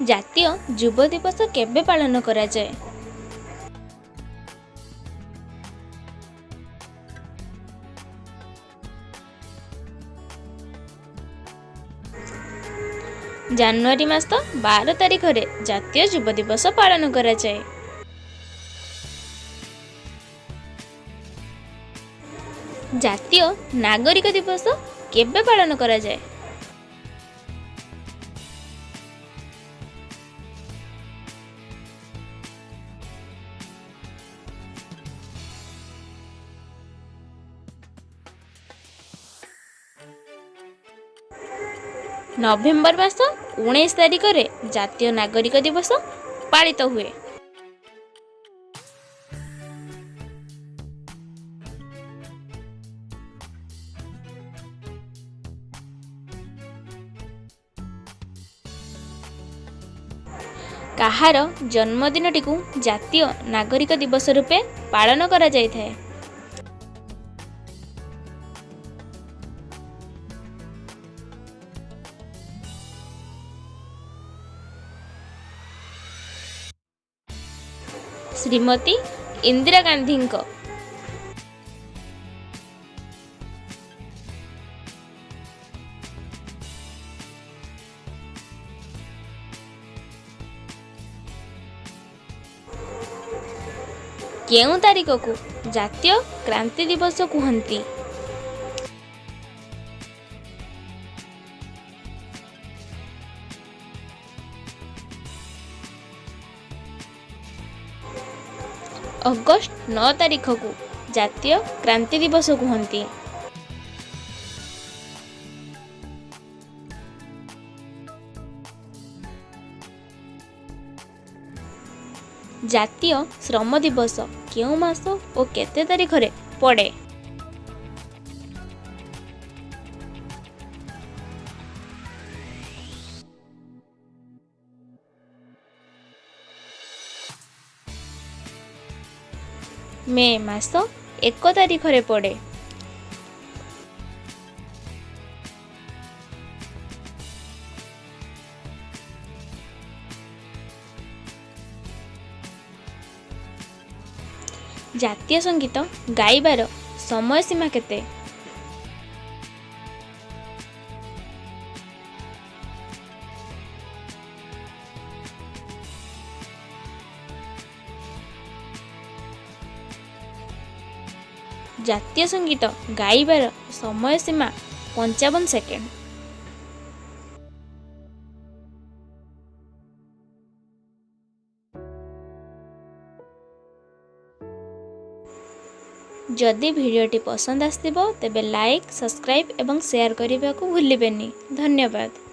ଜାତୀୟ ଯୁବ ଦିବସ କେବେ ପାଳନ କରାଯାଏ? ଜାନୁଆରୀ ମାସ 12 ତାରିଖରେ ଜାତୀୟ ଯୁବ ଦିବସ ପାଳନ କରାଯାଏ। ଜାତୀୟ ନାଗରିକ ଦିବସ କେବେ ପାଳନ କରାଯାଏ? ନଭେମ୍ବର ମାସ 19 ତାରିଖରେ ଜାତୀୟ ନାଗରିକ ଦିବସ ପାଳିତ ହୁଏ। କାହାର ଜନ୍ମଦିନଟିକୁ ଜାତୀୟ ନାଗରିକ ଦିବସ ରୂପେ ପାଳନ କରାଯାଇଥାଏ? ଶ୍ରୀମତୀ ଇନ୍ଦିରା ଗାନ୍ଧୀଙ୍କ। କେଉଁ ତାରିଖକୁ ଜାତୀୟ କ୍ରାନ୍ତି ଦିବସ କୁହନ୍ତି? ଅଗଷ୍ଟ 9 ତାରିଖକୁ ଜାତୀୟ କ୍ରାନ୍ତି ଦିବସ କୁହନ୍ତି। ଜାତୀୟ ଶ୍ରମ ଦିବସ କେଉଁ ମାସ ଓ କେତେ ତାରିଖରେ ପଡ଼େ? ମେ ମାସ 1 ତାରିଖରେ ପଡ଼େ। ଜାତୀୟ ସଙ୍ଗୀତ ଗାଇବାର ସମୟ ସୀମା କେତେ? ଜାତୀୟ ସଙ୍ଗୀତ ଗାଇବାର ସମୟ ସୀମା 55 ସେକେଣ୍ଡ। जदि भिडियोटी पसंद आसथिबो तेबे लाइक, सब्सक्राइब एवं शेयर करने को भूलिबेनी। धन्यवाद।